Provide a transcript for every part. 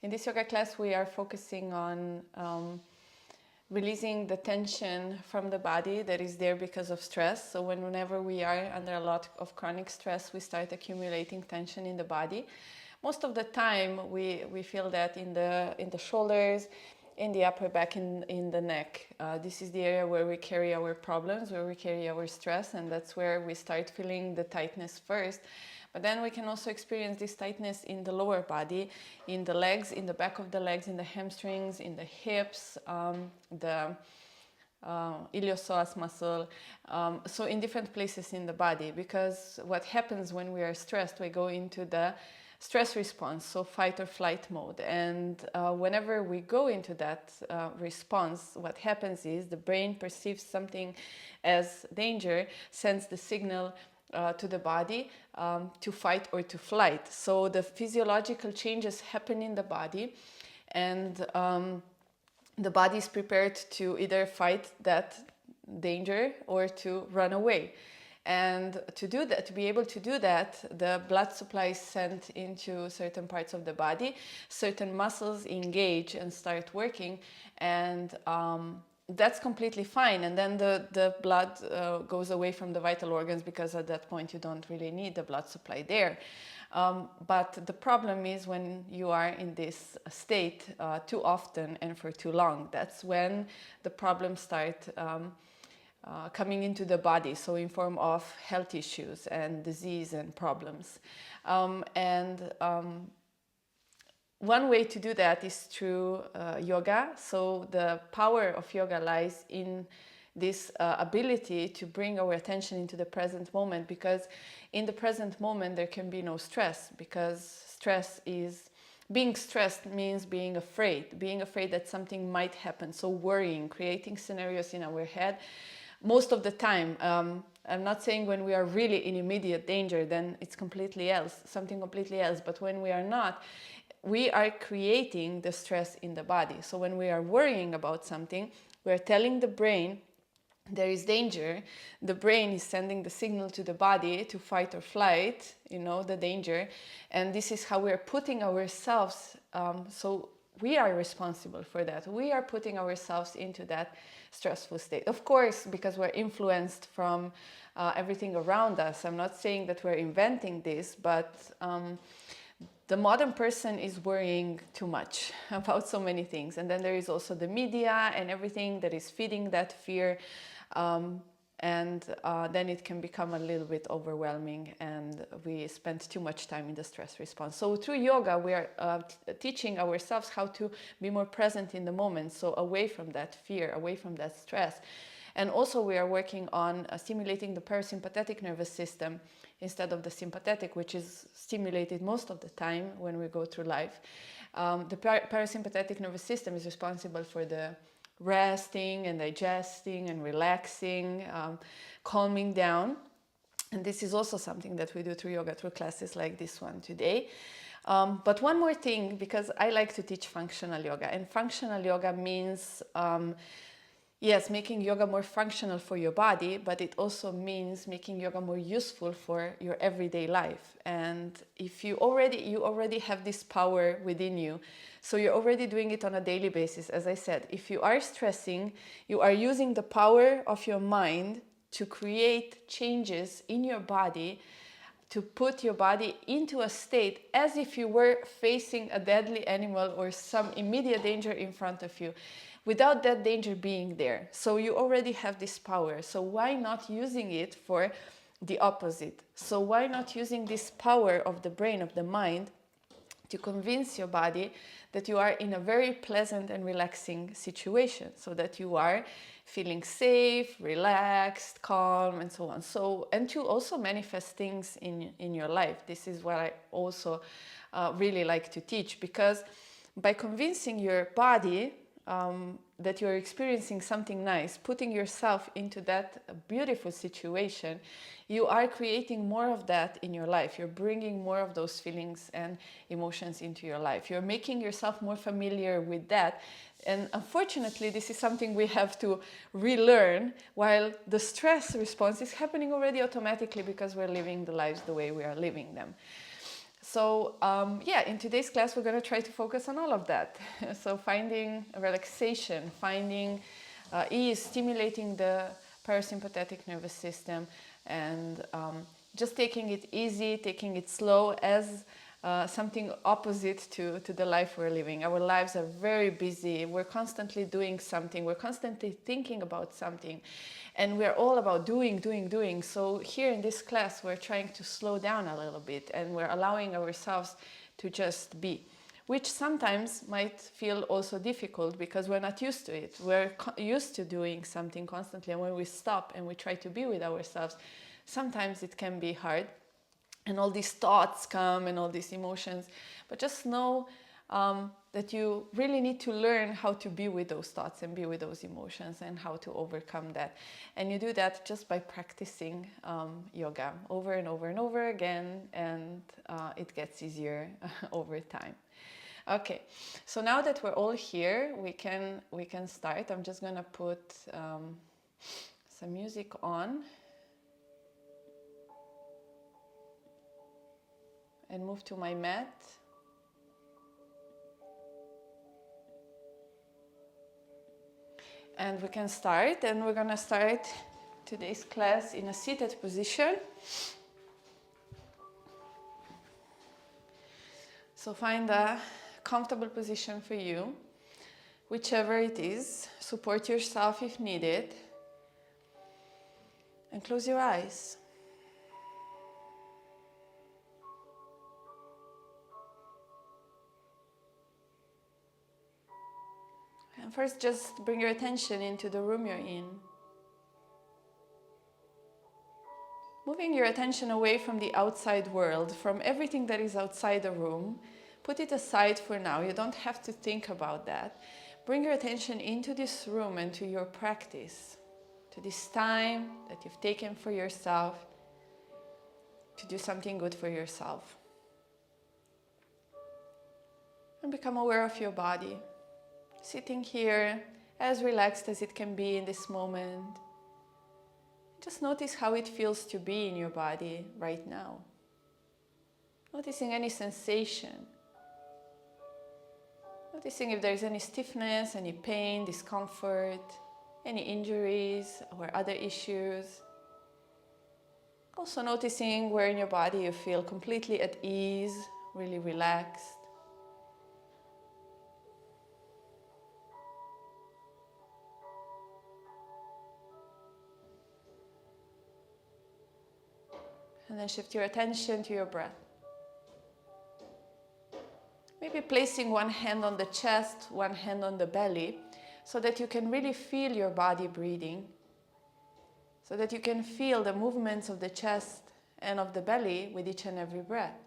In this yoga class, we are focusing on releasing the tension from the body that is there because of stress. So whenever we are under a lot of chronic stress, we start accumulating tension in the body. Most of the time, we feel that in the shoulders, in the upper back, in the neck. This is the area where we carry our problems, where we carry our stress, and that's where we start feeling the tightness first. But then we can also experience this tightness in the lower body, in the legs, in the back of the legs, in the hamstrings, in the hips, the iliopsoas muscle, so in different places in the body. Because what happens when we are stressed, we go into the stress response, so fight or flight mode. And whenever we go into that response, what happens is the brain perceives something as danger, sends the signal to the body to fight or to flight. So the physiological changes happen in the body, and the body is prepared to either fight that danger or to run away. And to do that, to be able to do that, the blood supply is sent into certain parts of the body, certain muscles engage and start working, and that's completely fine. And then the blood goes away from the vital organs, because at that point you don't really need the blood supply there. But the problem is when you are in this state too often and for too long. That's when the problems start coming into the body, so in form of health issues and disease and problems. One way to do that is through yoga. So the power of yoga lies in this ability to bring our attention into the present moment, because in the present moment there can be no stress, because being stressed means being afraid that something might happen. So worrying, creating scenarios in our head. Most of the time, I'm not saying when we are really in immediate danger, then it's something completely else. But when we are not, we are creating the stress in the body. So when we are worrying about something, we are telling the brain there is danger. The brain is sending the signal to the body to fight or flight, the danger. And this is how we are putting ourselves, so we are responsible for that. We are putting ourselves into that stressful state. Of course, because we're influenced from everything around us. I'm not saying that we're inventing this, but the modern person is worrying too much about so many things. And then there is also the media and everything that is feeding that fear. And then it can become a little bit overwhelming, and we spend too much time in the stress response. So through yoga, we are teaching ourselves how to be more present in the moment, so away from that fear, away from that stress. And also we are working on stimulating the parasympathetic nervous system instead of the sympathetic, which is stimulated most of the time when we go through life. The parasympathetic nervous system is responsible for the resting and digesting and relaxing, calming down. And this is also something that we do through yoga, through classes like this one today. But one more thing, because I like to teach functional yoga, and functional yoga means yes, making yoga more functional for your body, but it also means making yoga more useful for your everyday life. And if you already have this power within you, so you're already doing it on a daily basis. As I said, if you are stressing, you are using the power of your mind to create changes in your body, to put your body into a state as if you were facing a deadly animal or some immediate danger in front of you, without that danger being there. So you already have this power. So why not using it for the opposite? So why not using this power of the brain, of the mind, to convince your body that you are in a very pleasant and relaxing situation, so that you are feeling safe, relaxed, calm, and so on. So, and to also manifest things in your life. This is what I also really like to teach, because by convincing your body that you're experiencing something nice, putting yourself into that beautiful situation, you are creating more of that in your life. You're bringing more of those feelings and emotions into your life. You're making yourself more familiar with that. And unfortunately, this is something we have to relearn, while the stress response is happening already automatically, because we're living the lives the way we are living them. So yeah, in today's class we're going to try to focus on all of that. So finding relaxation, finding ease, stimulating the parasympathetic nervous system, and just taking it easy, taking it slow as something opposite to the life we're living. Our lives are very busy. We're constantly doing something. We're constantly thinking about something. And we're all about doing, doing, doing. So here in this class, we're trying to slow down a little bit, and we're allowing ourselves to just be, which sometimes might feel also difficult because we're not used to it. We're used to doing something constantly, and when we stop and we try to be with ourselves, sometimes it can be hard. And all these thoughts come and all these emotions. But just know that you really need to learn how to be with those thoughts and be with those emotions and how to overcome that. And you do that just by practicing yoga over and over and over again, and it gets easier over time. Okay, so now that we're all here, we can start. I'm just gonna put some music on and move to my mat. And we can start, and we're gonna start today's class in a seated position. So find a comfortable position for you, whichever it is. Support yourself if needed, and close your eyes. And first, just bring your attention into the room you're in. Moving your attention away from the outside world, from everything that is outside the room. Put it aside for now. You don't have to think about that. Bring your attention into this room and to your practice, to this time that you've taken for yourself, to do something good for yourself. And become aware of your body. Sitting here, as relaxed as it can be in this moment. Just notice how it feels to be in your body right now. Noticing any sensation. Noticing if there's any stiffness, any pain, discomfort, any injuries or other issues. Also noticing where in your body you feel completely at ease, really relaxed. And then shift your attention to your breath. Maybe placing one hand on the chest, one hand on the belly, so that you can really feel your body breathing, so that you can feel the movements of the chest and of the belly with each and every breath.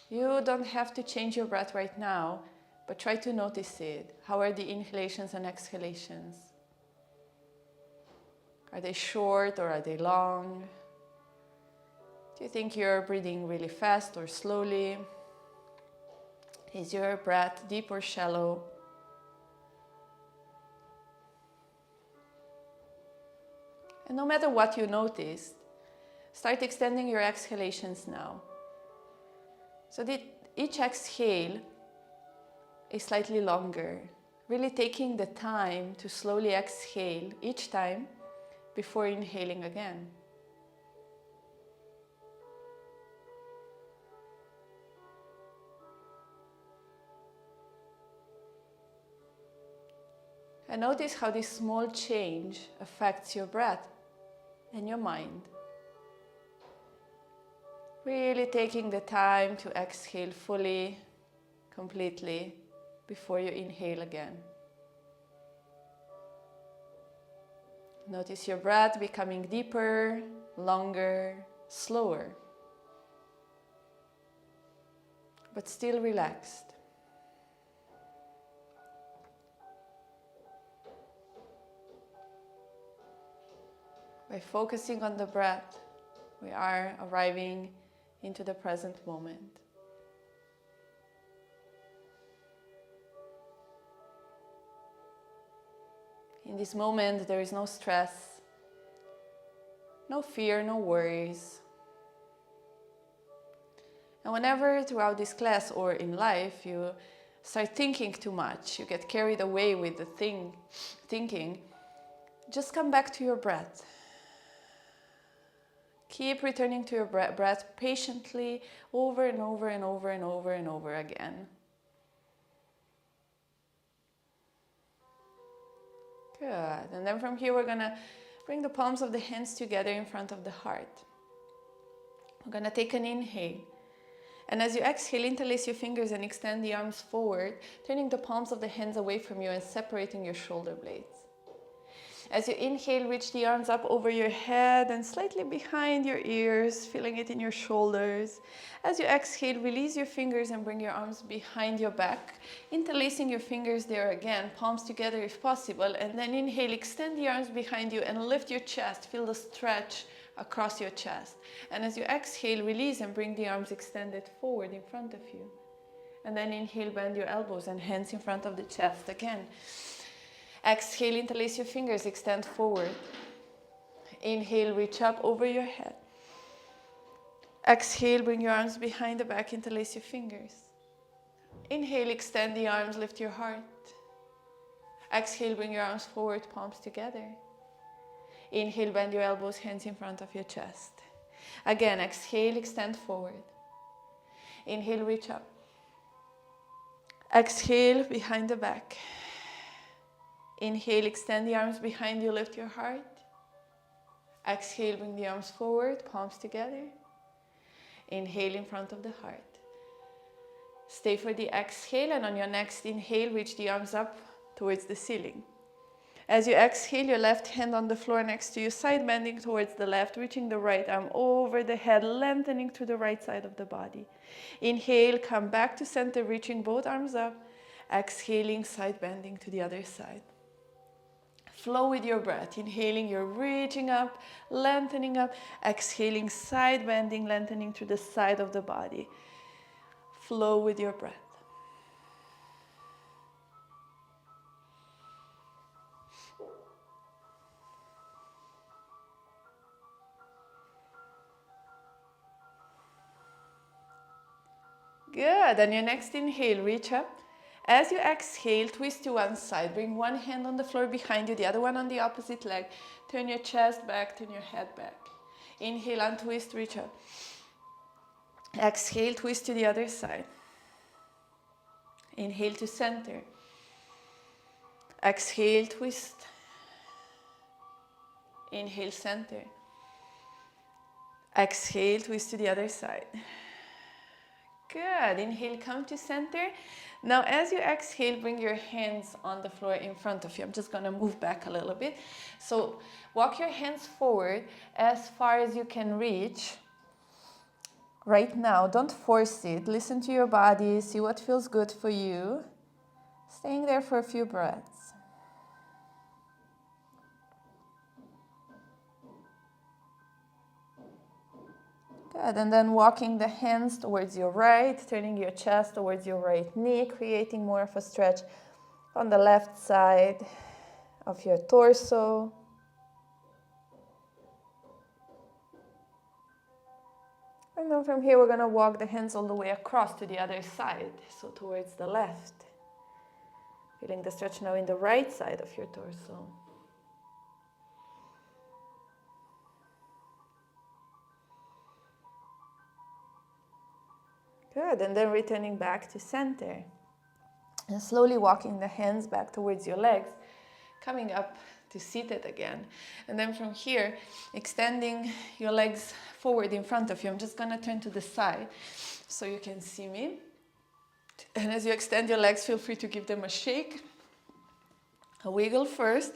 You don't have to change your breath right now, but try to notice it. How are the inhalations and exhalations? Are they short or are they long? Do you think you're breathing really fast or slowly? Is your breath deep or shallow? And no matter what you noticed, start extending your exhalations now. So that each exhale is slightly longer. Really taking the time to slowly exhale each time before inhaling again. And notice how this small change affects your breath and your mind. Really taking the time to exhale fully, completely, before you inhale again. Notice your breath becoming deeper, longer, slower, but still relaxed. By focusing on the breath, we are arriving into the present moment. In this moment, there is no stress, No fear, no worries. And whenever throughout this class or in life you start thinking too much, you get carried away with the thinking, just come back to your breath. Keep returning to your breath patiently over and over and over and over and over again. Good. And then from here we're going to bring the palms of the hands together in front of the heart. We're going to take an inhale. And as you exhale, interlace your fingers and extend the arms forward, turning the palms of the hands away from you and separating your shoulder blades. As you inhale, reach the arms up over your head and slightly behind your ears, feeling it in your shoulders. As you exhale, release your fingers and bring your arms behind your back, interlacing your fingers there again, palms together if possible. And then inhale, extend the arms behind you and lift your chest. Feel the stretch across your chest. And as you exhale, release and bring the arms extended forward in front of you. And then inhale, bend your elbows and hands in front of the chest again. Exhale, interlace your fingers, extend forward. Inhale, reach up over your head. Exhale, bring your arms behind the back, interlace your fingers. Inhale, extend the arms, lift your heart. Exhale, bring your arms forward, palms together. Inhale, bend your elbows, hands in front of your chest. Again, exhale, extend forward. Inhale, reach up. Exhale, behind the back. Inhale, extend the arms behind you, lift your heart. Exhale, bring the arms forward, palms together. Inhale in front of the heart. Stay for the exhale, and on your next inhale, reach the arms up towards the ceiling. As you exhale, your left hand on the floor next to you, side bending towards the left, reaching the right arm over the head, lengthening to the right side of the body. Inhale, come back to center, reaching both arms up. Exhaling, side bending to the other side. Flow with your breath. Inhaling, you're reaching up, lengthening up. Exhaling, side bending, lengthening to the side of the body. Flow with your breath. Good. On your next inhale, reach up. As you exhale, twist to one side. Bring one hand on the floor behind you, the other one on the opposite leg. Turn your chest back, turn your head back. Inhale, untwist, reach up. Exhale, twist to the other side. Inhale to center. Exhale, twist. Inhale, center. Exhale, twist to the other side. Good. Inhale, come to center. Now, as you exhale, bring your hands on the floor in front of you. I'm just going to move back a little bit. So, walk your hands forward as far as you can reach. Right now, don't force it. Listen to your body. See what feels good for you. Staying there for a few breaths. Good, and then walking the hands towards your right, turning your chest towards your right knee, creating more of a stretch on the left side of your torso. And then from here, we're going to walk the hands all the way across to the other side, so towards the left. Feeling the stretch now in the right side of your torso. Good, and then returning back to center. And slowly walking the hands back towards your legs, coming up to seated again. And then from here, extending your legs forward in front of you. I'm just going to turn to the side so you can see me. And as you extend your legs, feel free to give them a shake, a wiggle first.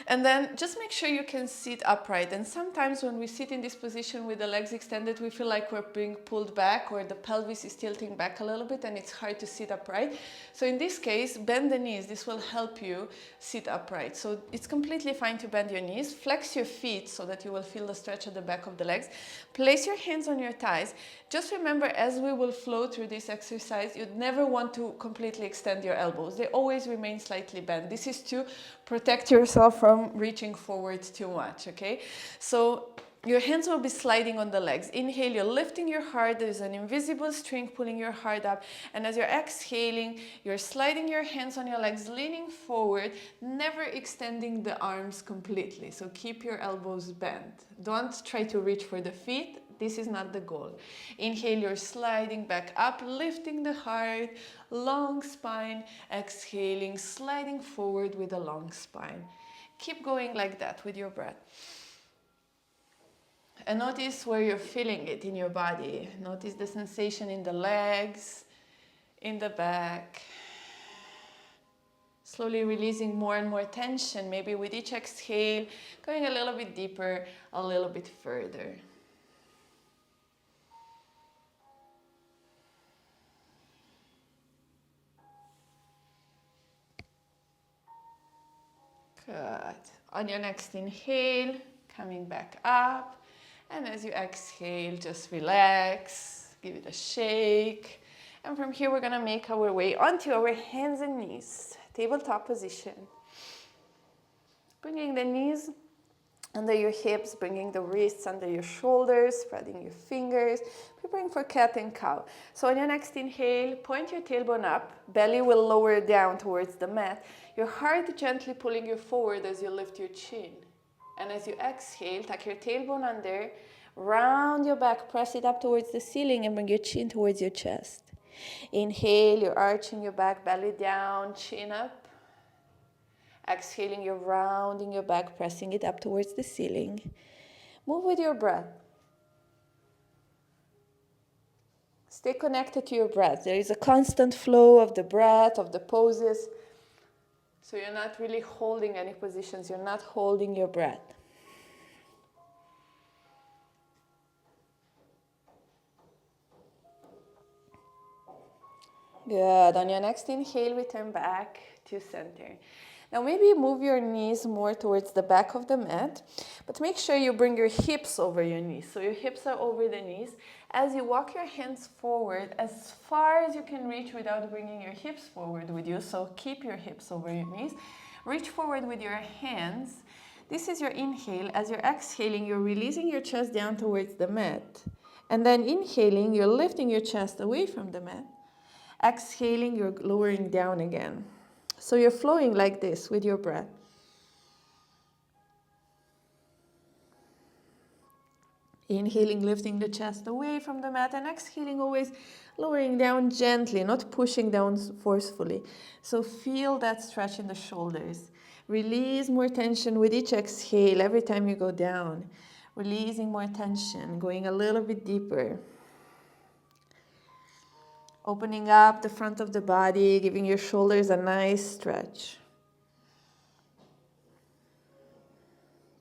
And then just make sure you can sit upright. And sometimes when we sit in this position with the legs extended, we feel like we're being pulled back or the pelvis is tilting back a little bit and it's hard to sit upright. So in this case, bend the knees. This will help you sit upright. So it's completely fine to bend your knees. Flex your feet so that you will feel the stretch at the back of the legs. Place your hands on your thighs. Just remember, as we will flow through this exercise, you'd never want to completely extend your elbows. They always remain slightly bent. This is to protect yourself from reaching forward too much, okay? So Your hands will be sliding on the legs. Inhale, you're lifting your heart. There's an invisible string pulling your heart up. And as you're exhaling, you're sliding your hands on your legs, leaning forward, never extending the arms completely. So keep your elbows bent. Don't try to reach for the feet. This is not the goal. Inhale, you're sliding back up, lifting the heart, long spine. Exhaling, sliding forward with a long spine. Keep going like that with your breath. And notice where you're feeling it in your body. Notice the sensation in the legs, in the back. Slowly releasing more and more tension, maybe with each exhale, going a little bit deeper, a little bit further. Good. On your next inhale, coming back up. And as you exhale, just relax, give it a shake. And from here, we're going to make our way onto our hands and knees, tabletop position. Bringing the knees under your hips, bringing the wrists under your shoulders, spreading your fingers, preparing for cat and cow. So on your next inhale, point your tailbone up, belly will lower down towards the mat, your heart gently pulling you forward as you lift your chin. And as you exhale, tuck your tailbone under, round your back, press it up towards the ceiling and bring your chin towards your chest. Inhale, you're arching your back, belly down, chin up. Exhaling, you're rounding your back, pressing it up towards the ceiling. Move with your breath. Stay connected to your breath. There is a constant flow of the breath, of the poses. So you're not really holding any positions. You're not holding your breath. Good. On your next inhale, return back to center. Now maybe move your knees more towards the back of the mat, but make sure you bring your hips over your knees. So your hips are over the knees. As you walk your hands forward as far as you can reach without bringing your hips forward with you. So keep your hips over your knees. Reach forward with your hands. This is your inhale. As you're exhaling, you're releasing your chest down towards the mat. And then inhaling, you're lifting your chest away from the mat. Exhaling, you're lowering down again. So you're flowing like this with your breath. Inhaling, lifting the chest away from the mat, and exhaling, always lowering down gently, not pushing down forcefully. So feel that stretch in the shoulders. Release more tension with each exhale every time you go down. Releasing more tension, going a little bit deeper. Opening up the front of the body, giving your shoulders a nice stretch.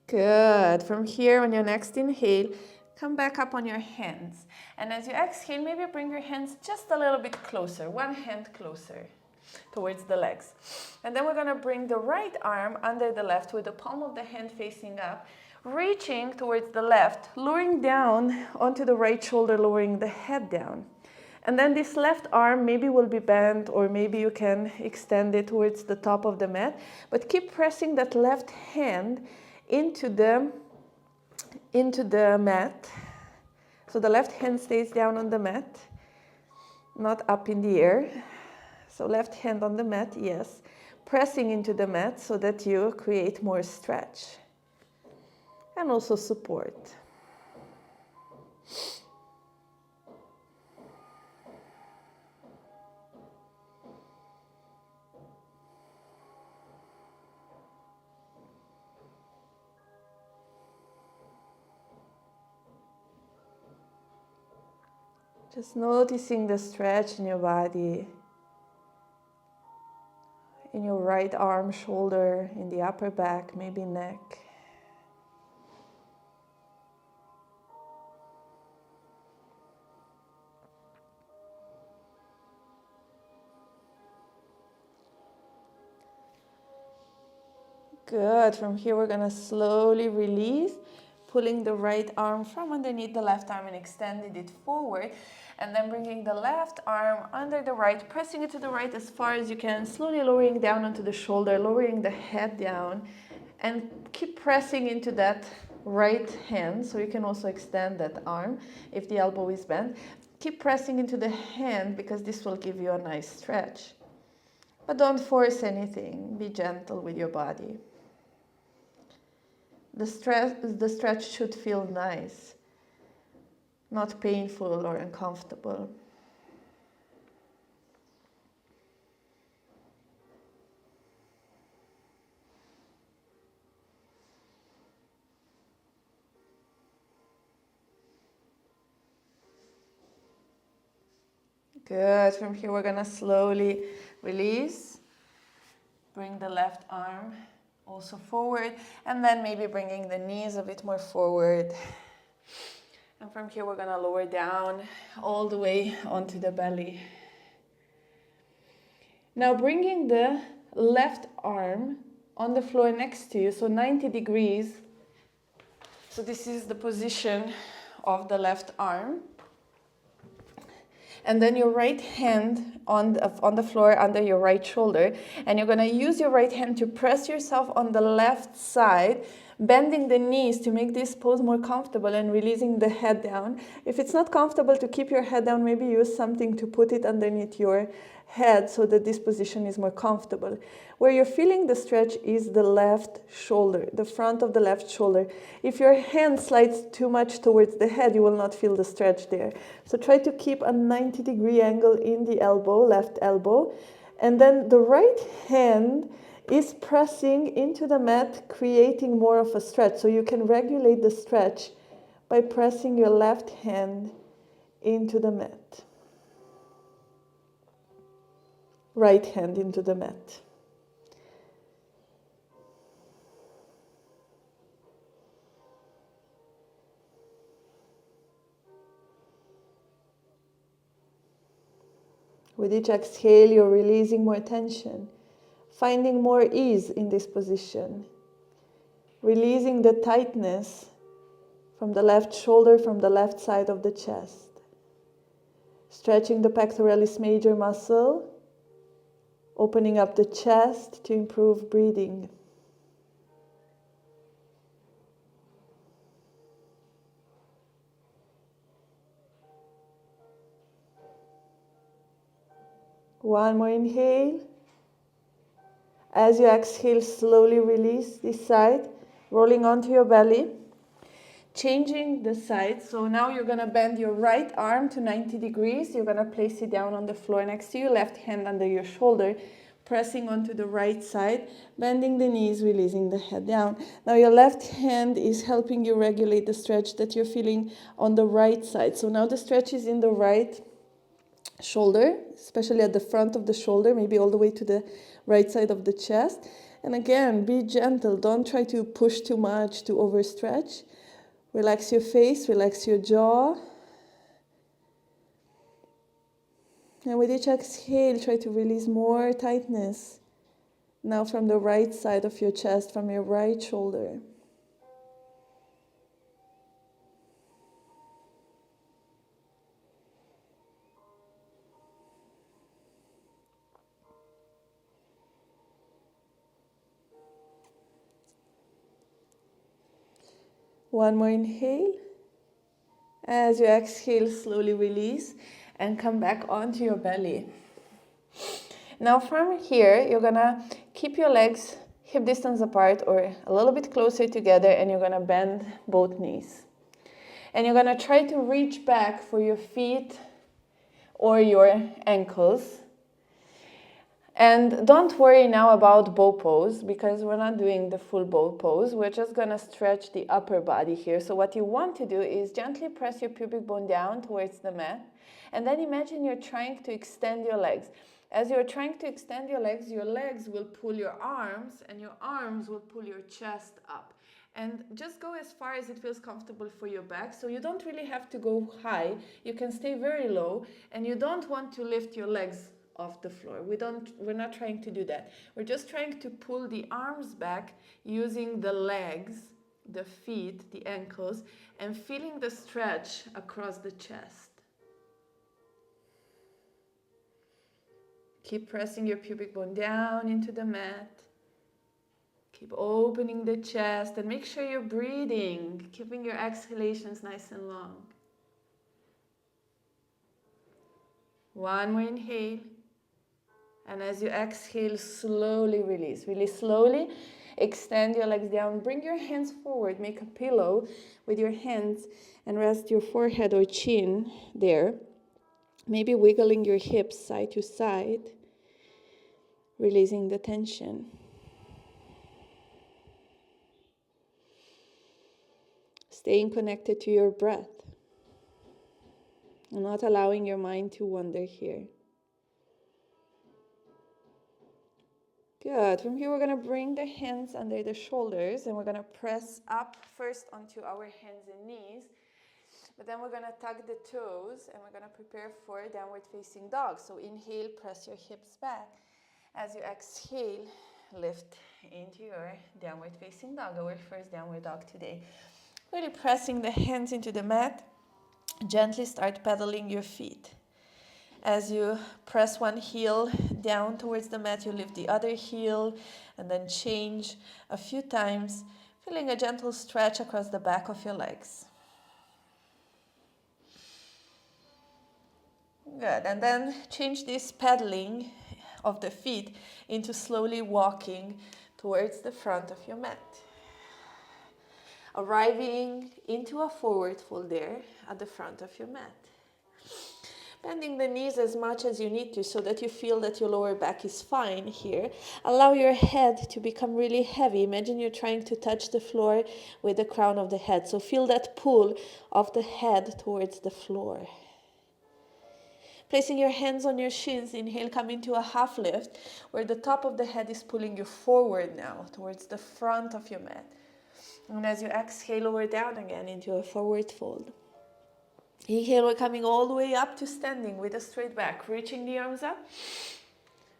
Good. From here, on your next inhale, come back up on your hands. And as you exhale, maybe bring your hands just a little bit closer, one hand closer towards the legs. And then we're going to bring the right arm under the left with the palm of the hand facing up, reaching towards the left, lowering down onto the right shoulder, lowering the head down. And then this left arm maybe will be bent, or maybe you can extend it towards the top of the mat. But keep pressing that left hand into the mat. So the left hand stays down on the mat, not up in the air. So left hand on the mat, yes. Pressing into the mat so that you create more stretch. And also support. Just noticing the stretch in your body, in your right arm, shoulder, in the upper back, maybe neck. Good. From here, we're going to slowly release, pulling the right arm from underneath the left arm and extending it forward. And then bringing the left arm under the right, pressing it to the right as far as you can, slowly lowering down onto the shoulder, lowering the head down. And keep pressing into that right hand, so you can also extend that arm if the elbow is bent. Keep pressing into the hand because this will give you a nice stretch. But don't force anything. Be gentle with your body. The stretch should feel nice, not painful or uncomfortable. Good. From here, we're going to slowly release. Bring the left arm also forward, and then maybe bringing the knees a bit more forward. And from here, we're going to lower down all the way onto the belly. Now bringing the left arm on the floor next to you, so 90 degrees. So this is the position of the left arm. And then your right hand on the floor under your right shoulder. And you're going to use your right hand to press yourself on the left side, bending the knees to make this pose more comfortable and releasing the head down. If it's not comfortable to keep your head down, maybe use something to put it underneath your head so that this position is more comfortable. Where you're feeling the stretch is the left shoulder, the front of the left shoulder. If your hand slides too much towards the head, you will not feel the stretch there. So try to keep a 90-degree angle in the elbow, left elbow. And then the right hand is pressing into the mat, creating more of a stretch. So you can regulate the stretch by pressing your left hand into the mat. Right hand into the mat. With each exhale, you're releasing more tension, finding more ease in this position, releasing the tightness from the left shoulder, from the left side of the chest, stretching the pectoralis major muscle, opening up the chest to improve breathing. One more inhale. As you exhale, slowly release this side, rolling onto your belly, changing the side. So now you're going to bend your right arm to 90 degrees. You're going to place it down on the floor next to you, left hand under your shoulder, pressing onto the right side, bending the knees, releasing the head down. Now your left hand is helping you regulate the stretch that you're feeling on the right side. So now the stretch is in the right shoulder, especially at the front of the shoulder, maybe all the way to the right side of the chest. And again, be gentle. Don't try to push too much to overstretch. Relax your face, relax your jaw. And with each exhale, try to release more tightness. Now from the right side of your chest, from your right shoulder. One more inhale. As you exhale, slowly release and come back onto your belly. Now from here, you're gonna keep your legs hip distance apart or a little bit closer together, and you're gonna bend both knees. And you're gonna try to reach back for your feet or your ankles. And don't worry now about bow pose, because we're not doing the full bow pose. We're just going to stretch the upper body here. So what you want to do is gently press your pubic bone down towards the mat. And then imagine you're trying to extend your legs. As you're trying to extend your legs will pull your arms, and your arms will pull your chest up. And just go as far as it feels comfortable for your back. So you don't really have to go high. You can stay very low, and you don't want to lift your legs off the floor. We're not trying to do that. We're just trying to pull the arms back using the legs, the feet, the ankles, and feeling the stretch across the chest. Keep pressing your pubic bone down into the mat. Keep opening the chest and make sure you're breathing, keeping your exhalations nice and long. One more inhale. And as you exhale, slowly release. Release slowly. Extend your legs down. Bring your hands forward. Make a pillow with your hands and rest your forehead or chin there. Maybe wiggling your hips side to side, releasing the tension. Staying connected to your breath and not allowing your mind to wander here. Good. From here, we're going to bring the hands under the shoulders and we're going to press up first onto our hands and knees. But then we're going to tuck the toes and we're going to prepare for downward facing dog. So inhale, press your hips back. As you exhale, lift into your downward facing dog, our first downward dog today. Really pressing the hands into the mat. Gently start pedaling your feet. As you press one heel down towards the mat, you lift the other heel and then change a few times, feeling a gentle stretch across the back of your legs. Good, and then change this pedaling of the feet into slowly walking towards the front of your mat. Arriving into a forward fold there at the front of your mat. Bending the knees as much as you need to so that you feel that your lower back is fine here. Allow your head to become really heavy. Imagine you're trying to touch the floor with the crown of the head. So feel that pull of the head towards the floor. Placing your hands on your shins, inhale, come into a half lift where the top of the head is pulling you forward now towards the front of your mat. And as you exhale, lower down again into a forward fold. Inhale, we're coming all the way up to standing with a straight back, reaching the arms up.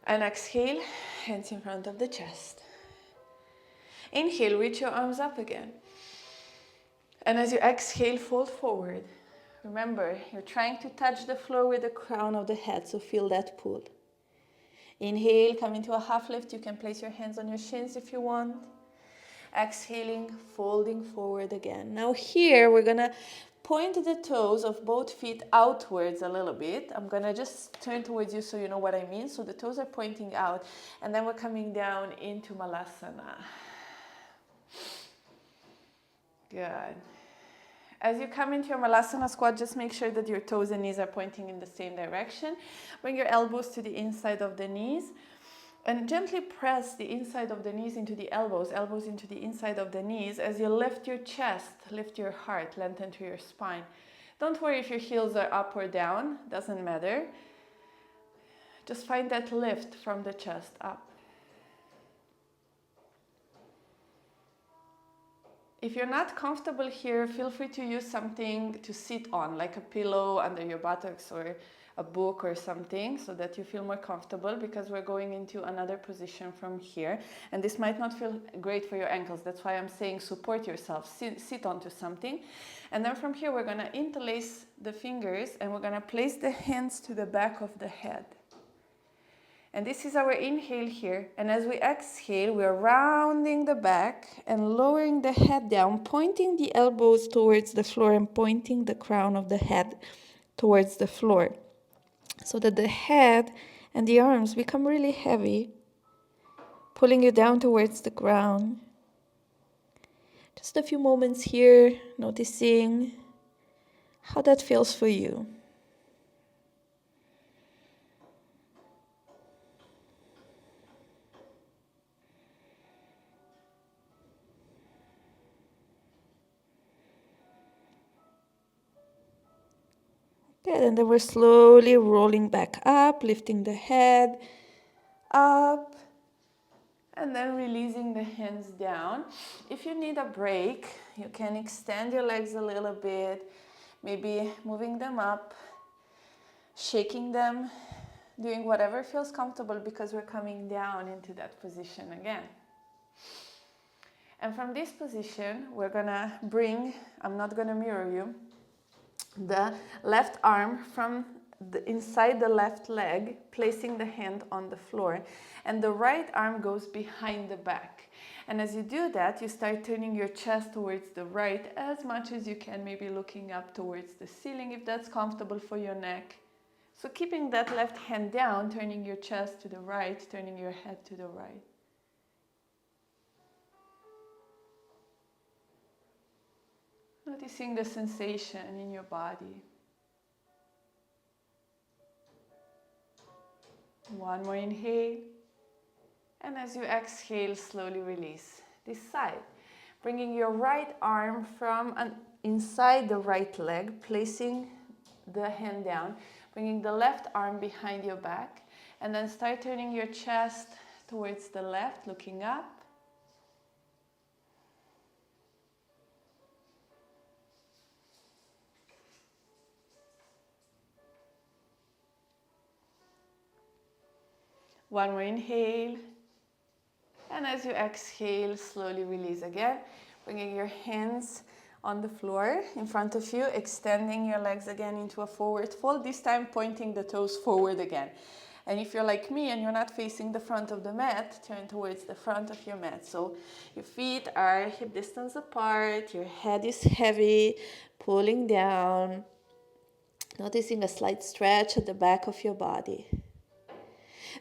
And exhale, hands in front of the chest. Inhale, reach your arms up again. And as you exhale, fold forward. Remember, you're trying to touch the floor with the crown of the head, so feel that pull. Inhale, come into a half lift. You can place your hands on your shins if you want. Exhaling, folding forward again. Now here, we're going to point the toes of both feet outwards a little bit. I'm going to just turn towards you so you know what I mean. So the toes are pointing out, and then we're coming down into Malasana. Good. As you come into your Malasana squat, just make sure that your toes and knees are pointing in the same direction. Bring your elbows to the inside of the knees and gently press the inside of the knees into the elbows, elbows into the inside of the knees. As you lift your chest, lift your heart, lengthen through your spine. Don't worry if your heels are up or down, doesn't matter. Just find that lift from the chest up. If you're not comfortable here, feel free to use something to sit on, like a pillow under your buttocks or a book or something, so that you feel more comfortable, because we're going into another position from here. And this might not feel great for your ankles. That's why I'm saying support yourself, sit onto something. And then from here, we're going to interlace the fingers and we're going to place the hands to the back of the head. And this is our inhale here. And as we exhale, we're rounding the back and lowering the head down, pointing the elbows towards the floor and pointing the crown of the head towards the floor, so that the head and the arms become really heavy, pulling you down towards the ground. Just a few moments here, noticing how that feels for you. Good, and then we're slowly rolling back up, lifting the head up, and then releasing the hands down. If you need a break, you can extend your legs a little bit, maybe moving them up, shaking them, doing whatever feels comfortable, because we're coming down into that position again. And from this position, we're gonna bring, I'm not gonna mirror you, the left arm from inside the left leg, placing the hand on the floor, and the right arm goes behind the back. And as you do that, you start turning your chest towards the right as much as you can, maybe looking up towards the ceiling if that's comfortable for your neck. So keeping that left hand down, turning your chest to the right, turning your head to the right. Noticing the sensation in your body. One more inhale. And as you exhale, slowly release this side. Bringing your right arm from inside the right leg, placing the hand down, bringing the left arm behind your back, and then start turning your chest towards the left, looking up. One more inhale. And as you exhale, slowly release again, bringing your hands on the floor in front of you, extending your legs again into a forward fold, this time pointing the toes forward again. And if you're like me and you're not facing the front of the mat, turn towards the front of your mat. So your feet are hip distance apart, your head is heavy, pulling down, noticing a slight stretch at the back of your body.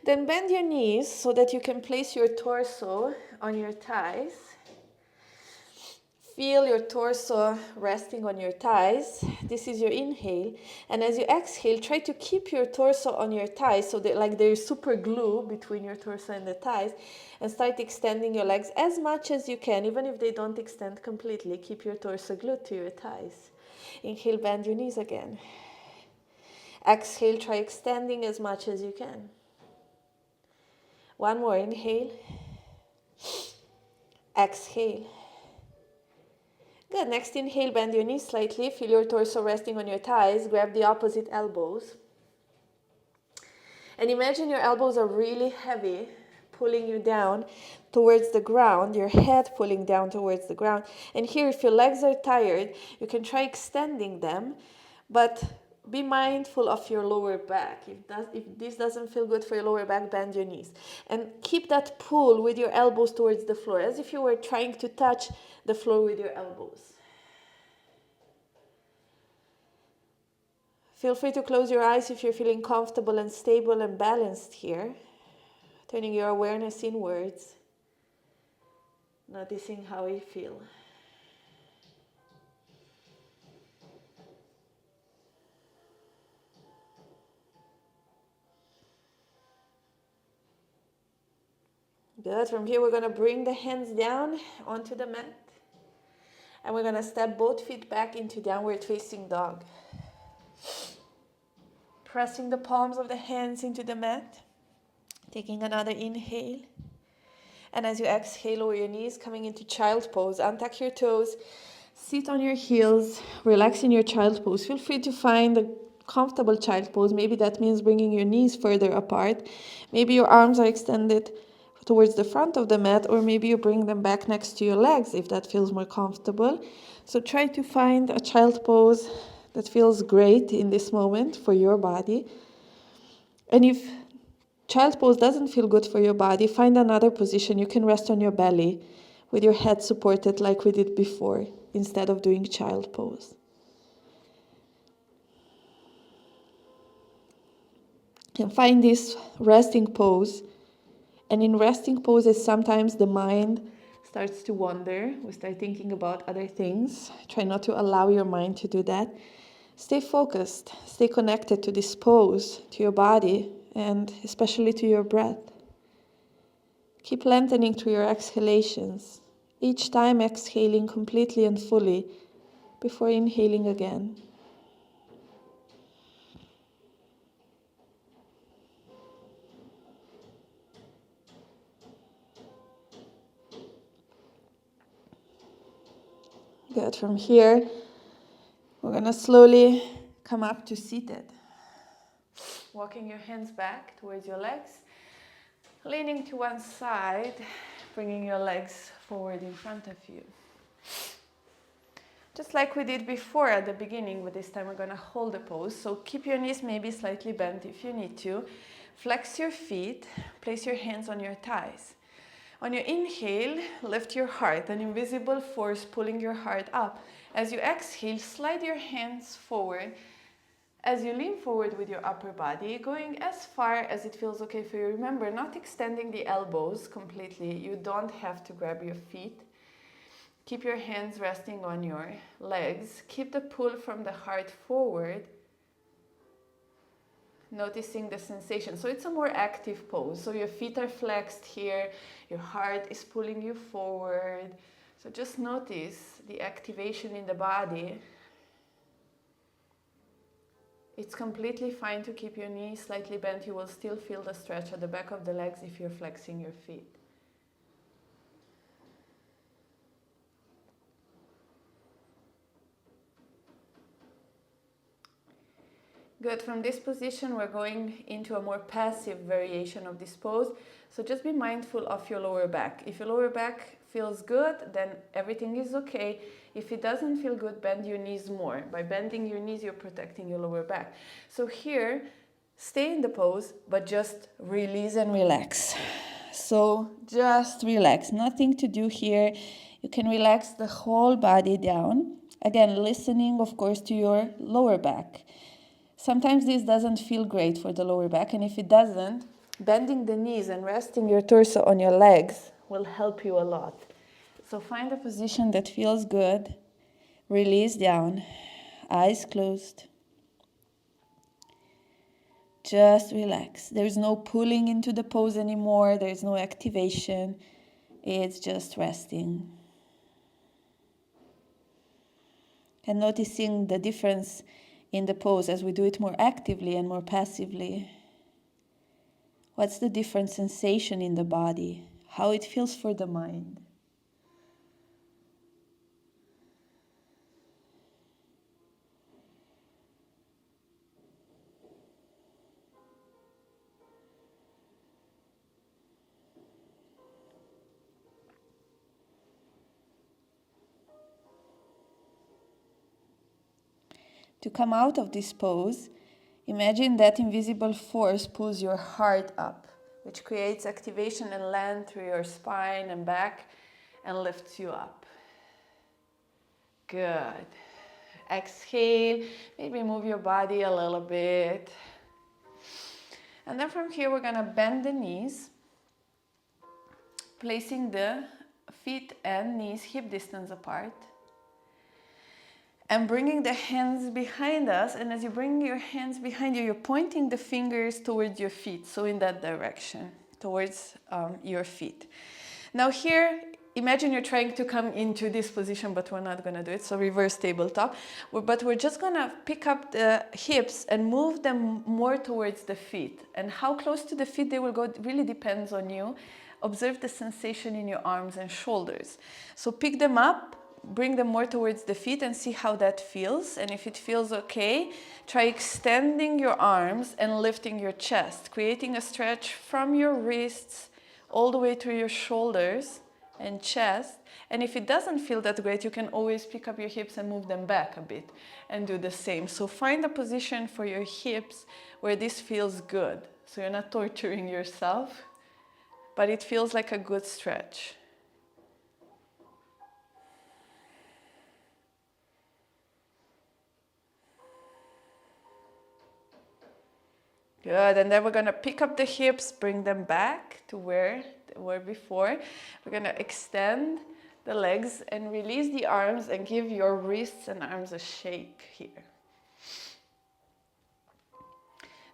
Then bend your knees so that you can place your torso on your thighs. Feel your torso resting on your thighs. This is your inhale. And as you exhale, try to keep your torso on your thighs so that like there's super glue between your torso and the thighs. And start extending your legs as much as you can, even if they don't extend completely. Keep your torso glued to your thighs. Inhale, bend your knees again. Exhale, try extending as much as you can. One more, inhale. Exhale. Good, next inhale, bend your knees slightly. Feel your torso resting on your thighs. Grab the opposite elbows. And imagine your elbows are really heavy, pulling you down towards the ground, your head pulling down towards the ground. And here, if your legs are tired, you can try extending them, but be mindful of your lower back. If this doesn't feel good for your lower back, bend your knees. And keep that pull with your elbows towards the floor, as if you were trying to touch the floor with your elbows. Feel free to close your eyes if you're feeling comfortable and stable and balanced here. Turning your awareness inwards. Noticing how you feel. Good. From here, we're going to bring the hands down onto the mat. And we're going to step both feet back into downward facing dog. Pressing the palms of the hands into the mat. Taking another inhale. And as you exhale, lower your knees, coming into child pose. Untuck your toes. Sit on your heels. Relax in your child pose. Feel free to find a comfortable child pose. Maybe that means bringing your knees further apart. Maybe your arms are extended towards the front of the mat, or maybe you bring them back next to your legs if that feels more comfortable. So try to find a child pose that feels great in this moment for your body. And if child pose doesn't feel good for your body, find another position. You can rest on your belly with your head supported like we did before, instead of doing child pose. And find this resting pose. And in resting poses, sometimes the mind starts to wander. We start thinking about other things. Try not to allow your mind to do that. Stay focused. Stay connected to this pose, to your body, and especially to your breath. Keep lengthening through your exhalations, each time exhaling completely and fully before inhaling again. Good. From here, we're going to slowly come up to seated. Walking your hands back towards your legs, leaning to one side, bringing your legs forward in front of you. Just like we did before at the beginning, but this time we're going to hold the pose. So keep your knees maybe slightly bent if you need to. Flex your feet, place your hands on your thighs. On your inhale, lift your heart, an invisible force pulling your heart up. As you exhale, slide your hands forward. As you lean forward with your upper body, going as far as it feels okay for you. Remember, not extending the elbows completely. You don't have to grab your feet. Keep your hands resting on your legs. Keep the pull from the heart forward. Noticing the sensation. So it's a more active pose. So your feet are flexed here. Your heart is pulling you forward. So just notice the activation in the body. It's completely fine to keep your knees slightly bent. You will still feel the stretch at the back of the legs if you're flexing your feet. Good. From this position, we're going into a more passive variation of this pose. So just be mindful of your lower back. If your lower back feels good, then everything is okay. If it doesn't feel good, bend your knees more. By bending your knees, you're protecting your lower back. So here, stay in the pose, but just release and relax. So just relax. Nothing to do here. You can relax the whole body down. Again, listening, of course, to your lower back. Sometimes this doesn't feel great for the lower back, and if it doesn't, bending the knees and resting your torso on your legs will help you a lot. So find a position that feels good. Release down, eyes closed. Just relax. There's no pulling into the pose anymore. There's no activation. It's just resting. And noticing the difference in the pose as we do it more actively and more passively. What's the different sensation in the body? How it feels for the mind? To come out of this pose, imagine that invisible force pulls your heart up, which creates activation and length through your spine and back and lifts you up. Good. Exhale, maybe move your body a little bit. And then from here, we're gonna bend the knees, placing the feet and knees hip distance apart. And bringing the hands behind us, and as you bring your hands behind you, you're pointing the fingers towards your feet, so in that direction, towards your feet. Now here, imagine you're trying to come into this position, but we're not gonna do it, so reverse tabletop. But we're just gonna pick up the hips and move them more towards the feet. And how close to the feet they will go really depends on you. Observe the sensation in your arms and shoulders. So pick them up, bring them more towards the feet and see how that feels. And if it feels okay, try extending your arms and lifting your chest, creating a stretch from your wrists all the way to your shoulders and chest. And if it doesn't feel that great, you can always pick up your hips and move them back a bit and do the same. So find a position for your hips where this feels good. So you're not torturing yourself, but it feels like a good stretch. Good, and then we're gonna pick up the hips, bring them back to where they were before. We're gonna extend the legs and release the arms and give your wrists and arms a shake here.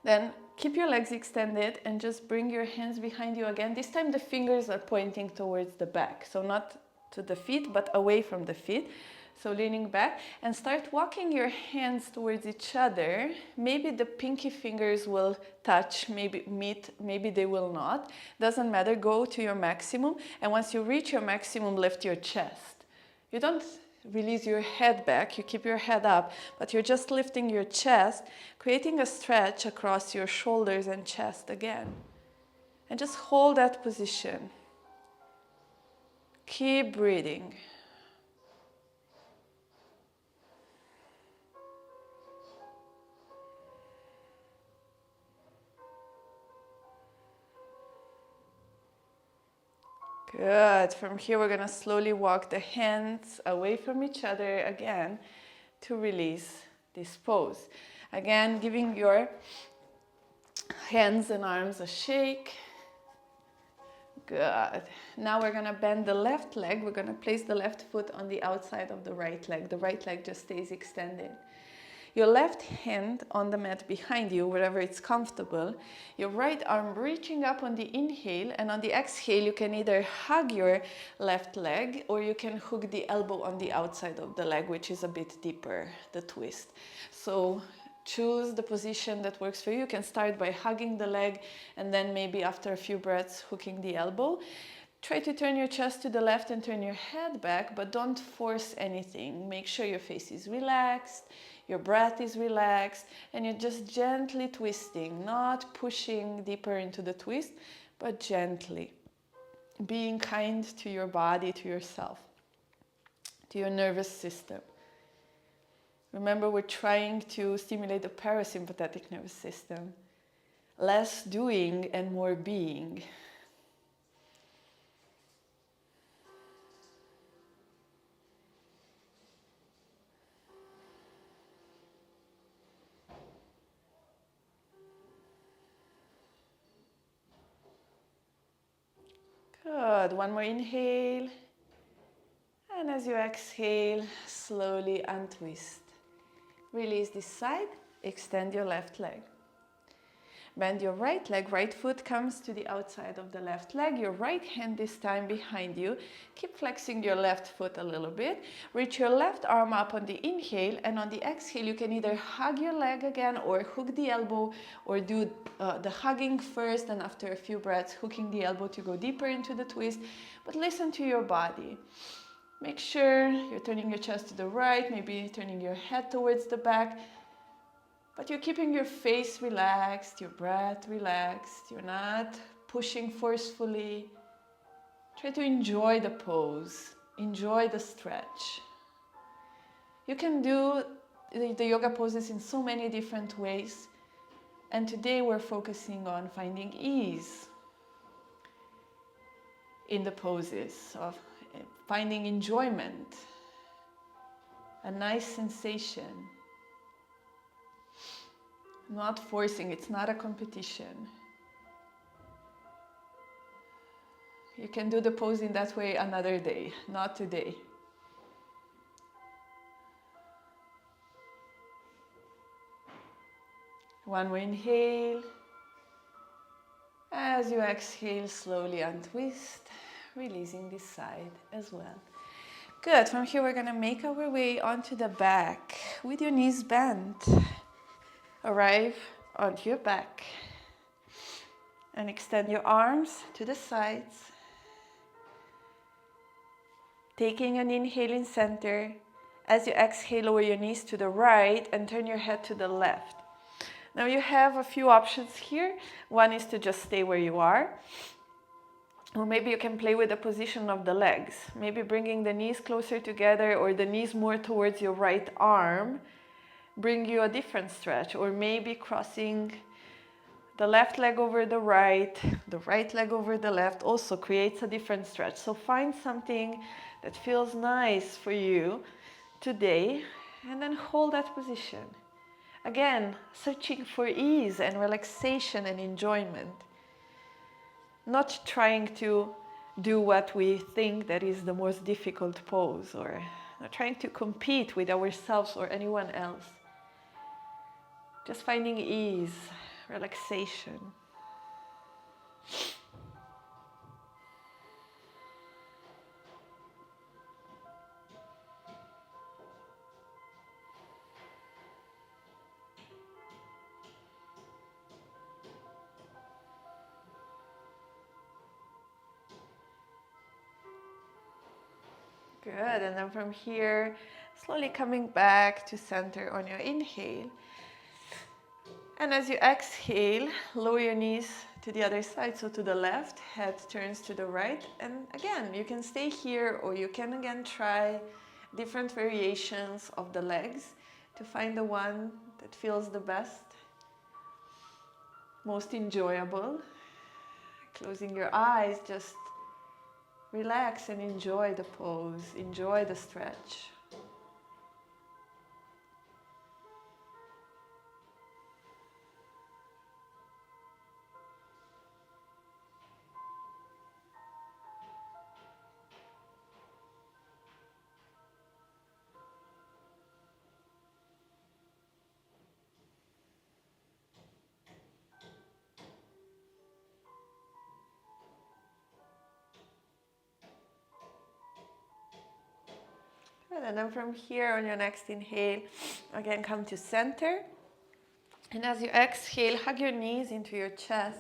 Then keep your legs extended and just bring your hands behind you again. This time the fingers are pointing towards the back, so not to the feet, but away from the feet. So leaning back and start walking your hands towards each other. Maybe the pinky fingers will touch, maybe meet, maybe they will not. Doesn't matter, go to your maximum. And once you reach your maximum, lift your chest. You don't release your head back, you keep your head up, but you're just lifting your chest, creating a stretch across your shoulders and chest again. And just hold that position. Keep breathing. Good. From here, we're going to slowly walk the hands away from each other again to release this pose. Again, giving your hands and arms a shake. Good. Now we're going to bend the left leg. We're going to place the left foot on the outside of the right leg. The right leg just stays extended. Your left hand on the mat behind you, wherever it's comfortable. Your right arm reaching up on the inhale, and on the exhale, you can either hug your left leg or you can hook the elbow on the outside of the leg, which is a bit deeper, the twist. So choose the position that works for you. You can start by hugging the leg and then maybe after a few breaths, hooking the elbow. Try to turn your chest to the left and turn your head back, but don't force anything. Make sure your face is relaxed, your breath is relaxed, and you're just gently twisting, not pushing deeper into the twist, but gently. Being kind to your body, to yourself, to your nervous system. Remember, we're trying to stimulate the parasympathetic nervous system. Less doing and more being. Good. One more inhale. And as you exhale, slowly untwist. Release this side. Extend your left leg. Bend your right leg. Right foot comes to the outside of the left leg. Your right hand this time behind you. Keep flexing your left foot a little bit. Reach your left arm up on the inhale, and on the exhale you can either hug your leg again or hook the elbow, or do the hugging first and after a few breaths hooking the elbow to go deeper into the twist. But listen to your body. Make sure you're turning your chest to the right, maybe turning your head towards the back. But you're keeping your face relaxed, your breath relaxed. You're not pushing forcefully. Try to enjoy the pose. Enjoy the stretch. You can do the yoga poses in so many different ways. And today we're focusing on finding ease in the poses, of finding enjoyment, a nice sensation. Not forcing, it's not a competition. You can do the pose in that way another day, not today. One more inhale. As you exhale, slowly untwist, releasing this side as well. Good. From here, we're going to make our way onto the back with your knees bent. Arrive onto your back and extend your arms to the sides. Taking an inhale in center. As you exhale, lower your knees to the right and turn your head to the left. Now you have a few options here. One is to just stay where you are. Or maybe you can play with the position of the legs. Maybe bringing the knees closer together or the knees more towards your right arm. Bring you a different stretch, or maybe crossing the left leg over the right leg over the left also creates a different stretch. So find something that feels nice for you today and then hold that position. Again, searching for ease and relaxation and enjoyment. Not trying to do what we think that is the most difficult pose, or not trying to compete with ourselves or anyone else. Just finding ease, relaxation. Good, and then from here, slowly coming back to center on your inhale. And as you exhale, lower your knees to the other side, so to the left, head turns to the right. And again, you can stay here, or you can again try different variations of the legs to find the one that feels the best, most enjoyable. Closing your eyes, just Relax and enjoy the pose, enjoy the stretch. Good. And then from here on your next inhale, again come to center. And as you exhale, hug your knees into your chest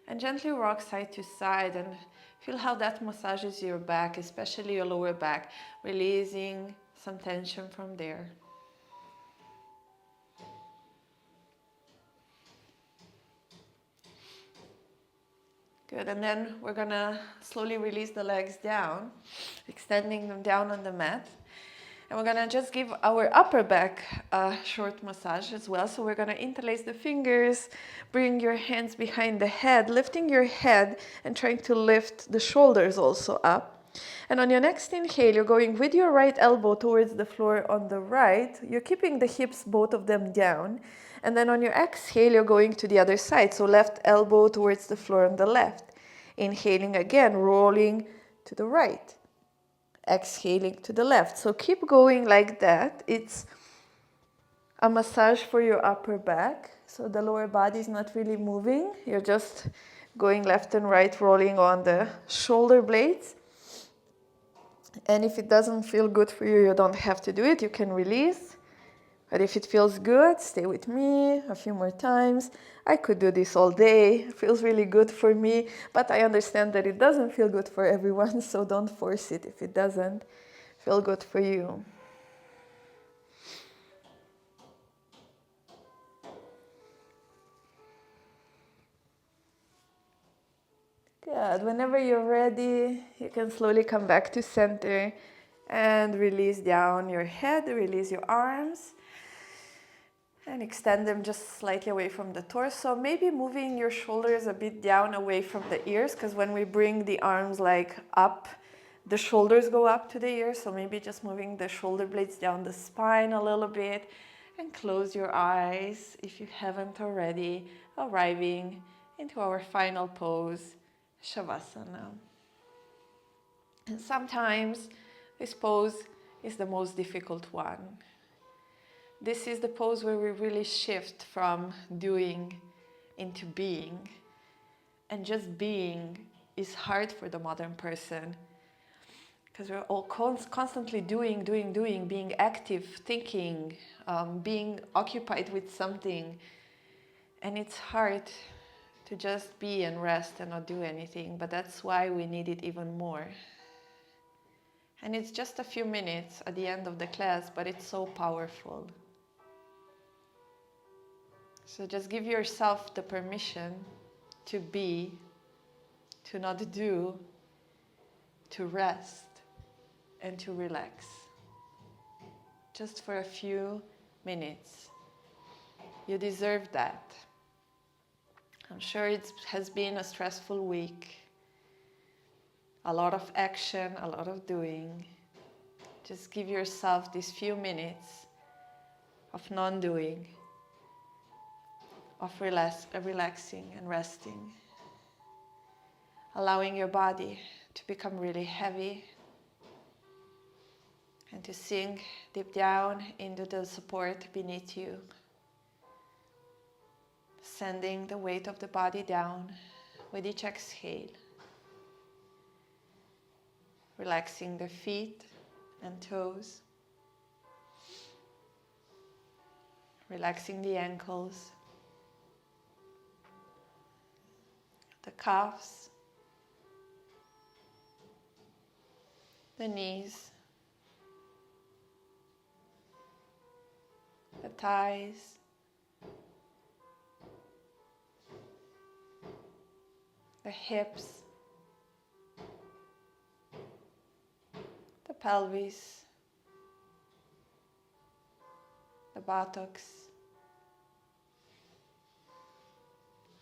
and gently rock side to side and feel how that massages your back, especially your lower back, releasing some tension from there. Good, and then we're gonna slowly release the legs down, extending them down on the mat. And we're gonna just give our upper back a short massage as well. So we're gonna interlace the fingers, bring your hands behind the head, lifting your head and trying to lift the shoulders also up. And on your next inhale, you're going with your right elbow towards the floor on the right. You're keeping the hips, both of them down. And then on your exhale, you're going to the other side. So left elbow towards the floor on the left. Inhaling again, rolling to the right. Exhaling to the left. So keep going like that. It's a massage for your upper back. So the lower body is not really moving. You're just going left and right, rolling on the shoulder blades. And if it doesn't feel good for you, you don't have to do it. You can release. But if it feels good, stay with me a few more times. I could do this all day. It feels really good for me. But I understand that it doesn't feel good for everyone, so don't force it if it doesn't feel good for you. Good. Whenever you're ready, you can slowly come back to center and release down your head, release your arms. And extend them just slightly away from the torso. Maybe moving your shoulders a bit down away from the ears, because when we bring the arms like up, the shoulders go up to the ears. So maybe just moving the shoulder blades down the spine a little bit. And close your eyes if you haven't already, arriving into our final pose, Shavasana. And sometimes this pose is the most difficult one. This is the pose where we really shift from doing into being. And just being is hard for the modern person, because we're all constantly doing, being active, thinking, being occupied with something. And it's hard to just be and rest and not do anything, but that's why we need it even more. And it's just a few minutes at the end of the class, but it's so powerful. So just give yourself the permission to be, to not do, to rest, and to relax. Just for a few minutes. You deserve that. I'm sure it has been a stressful week. A lot of action, a lot of doing. Just give yourself these few minutes of non-doing, of relaxing and resting, allowing your body to become really heavy and to sink deep down into the support beneath you, sending the weight of the body down with each exhale, relaxing the feet and toes, relaxing the ankles, the calves, the knees, the thighs, the hips, the pelvis, the buttocks.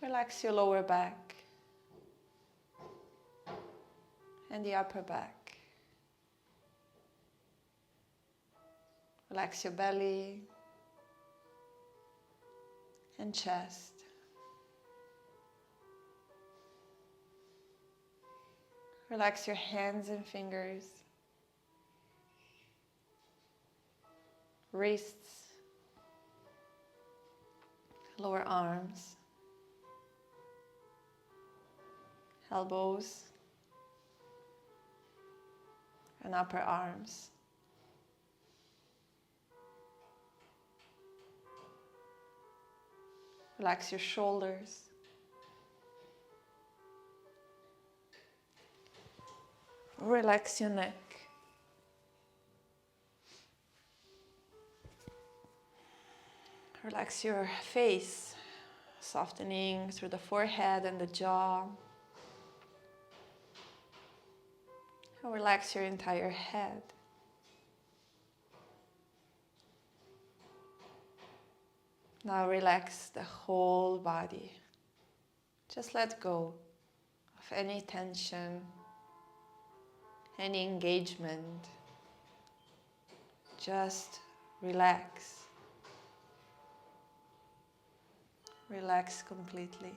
Relax your lower back. and the upper back. Relax your belly and chest. Relax your hands and fingers, wrists, lower arms, elbows, and upper arms. Relax your shoulders. Relax your neck. Relax your face, softening through the forehead and the jaw. And relax your entire head. Now relax the whole body. Just let go of any tension, any engagement. Just relax. Relax completely.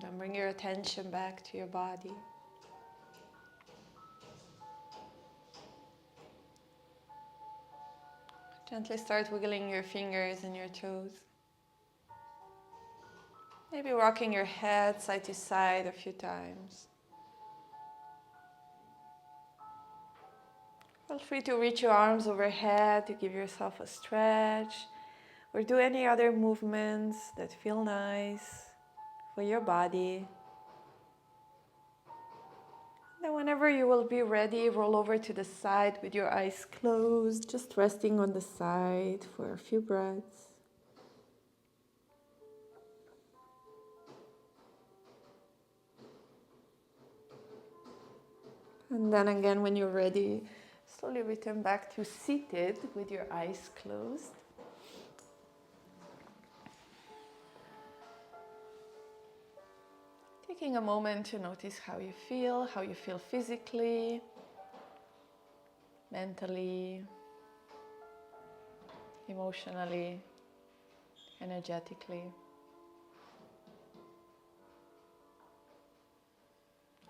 Then bring your attention back to your body. Gently start wiggling your fingers and your toes. Maybe rocking your head side to side a few times. Feel free to reach your arms overhead to give yourself a stretch, or do any other movements that feel nice for your body. Then whenever you will be ready, roll over to the side with your eyes closed, just resting on the side for a few breaths. And then again, when you're ready, slowly return back to seated with your eyes closed. Taking a moment to notice how you feel physically, mentally, emotionally, energetically.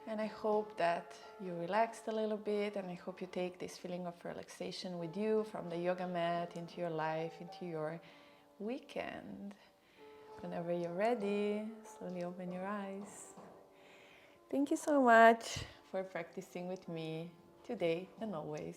And I hope that you relaxed a little bit, and I hope you take this feeling of relaxation with you from the yoga mat into your life, into your weekend. Whenever you're ready, slowly open your eyes. Thank you so much for practicing with me today and always.